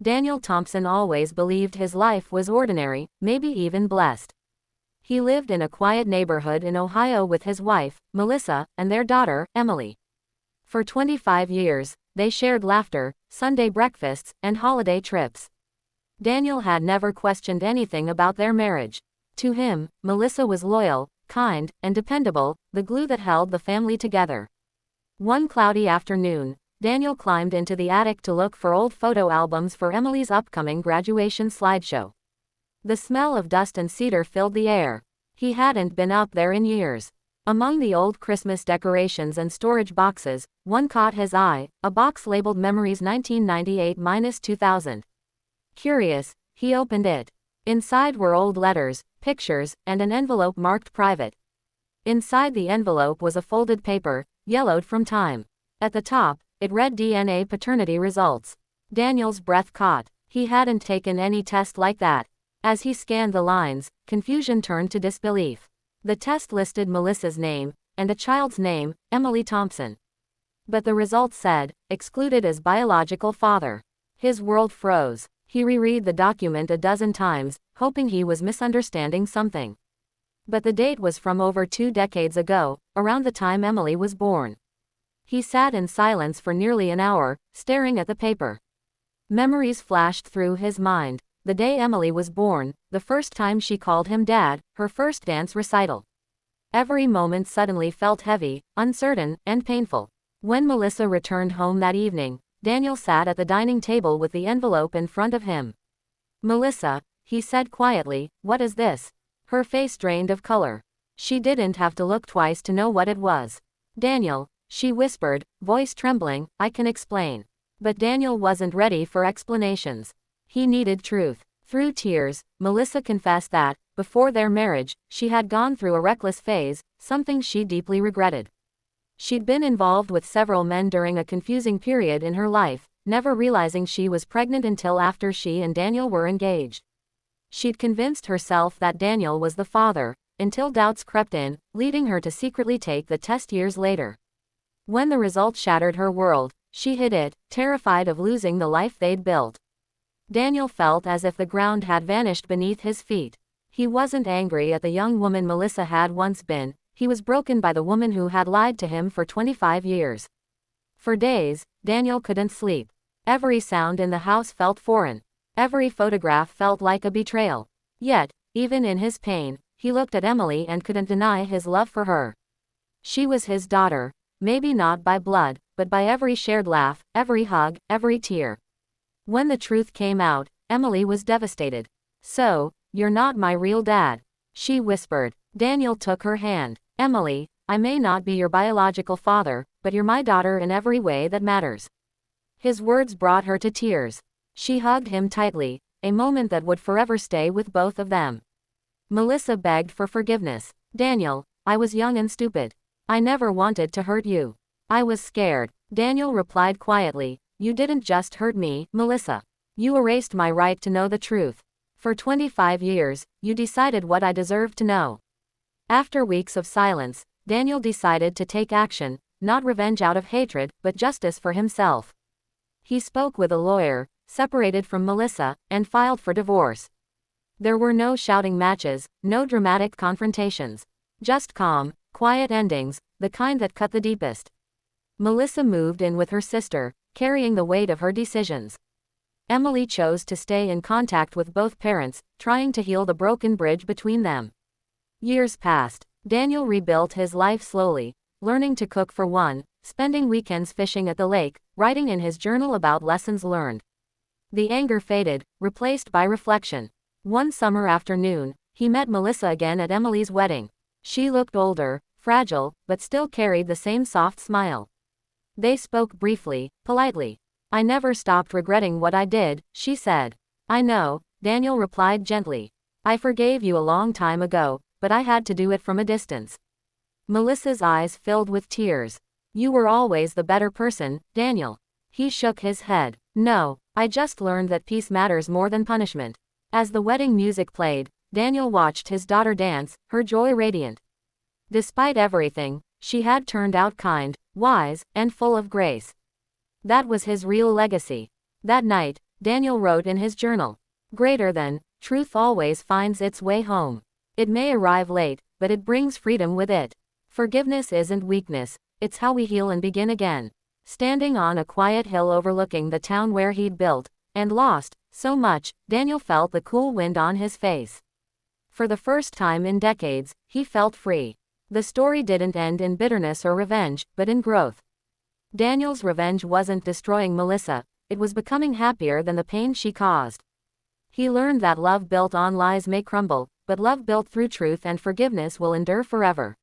Daniel Thompson always believed his life was ordinary, maybe even blessed. He lived in a quiet neighborhood in Ohio with his wife, Melissa, and their daughter, Emily. For 25 years, they shared laughter, Sunday breakfasts, and holiday trips. Daniel had never questioned anything about their marriage. To him, Melissa was loyal, kind, and dependable, the glue that held the family together. One cloudy afternoon, Daniel climbed into the attic to look for old photo albums for Emily's upcoming graduation slideshow. The smell of dust and cedar filled the air. He hadn't been up there in years. Among the old Christmas decorations and storage boxes, one caught his eye, a box labeled Memories 1998-2000. Curious, he opened it. Inside were old letters, pictures, and an envelope marked private. Inside the envelope was a folded paper, yellowed from time. At the top, it read DNA paternity results. Daniel's breath caught. He hadn't taken any test like that. As he scanned the lines, confusion turned to disbelief. The test listed Melissa's name, and a child's name, Emily Thompson. But the results said, excluded as biological father. His world froze. He reread the document a dozen times, hoping he was misunderstanding something. But the date was from over 2 decades ago, around the time Emily was born. He sat in silence for nearly an hour, staring at the paper. Memories flashed through his mind. The day Emily was born, the first time she called him Dad, her first dance recital. Every moment suddenly felt heavy, uncertain, and painful. When Melissa returned home that evening, Daniel sat at the dining table with the envelope in front of him. "Melissa," he said quietly, "what is this?" Her face drained of color. She didn't have to look twice to know what it was. "Daniel," she whispered, voice trembling, "I can explain." But Daniel wasn't ready for explanations. He needed truth. Through tears, Melissa confessed that, before their marriage, she had gone through a reckless phase, something she deeply regretted. She'd been involved with several men during a confusing period in her life, never realizing she was pregnant until after she and Daniel were engaged. She'd convinced herself that Daniel was the father, until doubts crept in, leading her to secretly take the test years later. When the results shattered her world, she hid it, terrified of losing the life they'd built. Daniel felt as if the ground had vanished beneath his feet. He wasn't angry at the young woman Melissa had once been. He was broken by the woman who had lied to him for 25 years. For days, Daniel couldn't sleep. Every sound in the house felt foreign. Every photograph felt like a betrayal. Yet, even in his pain, he looked at Emily and couldn't deny his love for her. She was his daughter, maybe not by blood, but by every shared laugh, every hug, every tear. When the truth came out, Emily was devastated. "So, you're not my real dad," she whispered. Daniel took her hand. "Emily, I may not be your biological father, but you're my daughter in every way that matters." His words brought her to tears. She hugged him tightly, a moment that would forever stay with both of them. Melissa begged for forgiveness. "Daniel, I was young and stupid. I never wanted to hurt you. I was scared." Daniel replied quietly, "You didn't just hurt me, Melissa. You erased my right to know the truth. For 25 years, you decided what I deserved to know." After weeks of silence, Daniel decided to take action, not revenge out of hatred, but justice for himself. He spoke with a lawyer, separated from Melissa, and filed for divorce. There were no shouting matches, no dramatic confrontations. Just calm, quiet endings, the kind that cut the deepest. Melissa moved in with her sister, carrying the weight of her decisions. Emily chose to stay in contact with both parents, trying to heal the broken bridge between them. Years passed. Daniel rebuilt his life slowly, learning to cook for one, spending weekends fishing at the lake, writing in his journal about lessons learned. The anger faded, replaced by reflection. One summer afternoon, he met Melissa again at Emily's wedding. She looked older, fragile, but still carried the same soft smile. They spoke briefly, politely. "I never stopped regretting what I did," she said. "I know," Daniel replied gently. "I forgave you a long time ago, but I had to do it from a distance." Melissa's eyes filled with tears. "You were always the better person, Daniel." He shook his head. "No, I just learned that peace matters more than punishment." As the wedding music played, Daniel watched his daughter dance, her joy radiant. Despite everything, she had turned out kind, wise, and full of grace. That was his real legacy. That night, Daniel wrote in his journal. Greater than, truth always finds its way home. It may arrive late, but it brings freedom with it. Forgiveness isn't weakness, it's how we heal and begin again. Standing on a quiet hill overlooking the town where he'd built and lost so much, Daniel felt the cool wind on his face. For the first time in decades, he felt free. The story didn't end in bitterness or revenge, but in growth. Daniel's revenge wasn't destroying Melissa, it was becoming happier than the pain she caused. He learned that love built on lies may crumble, but love built through truth and forgiveness will endure forever.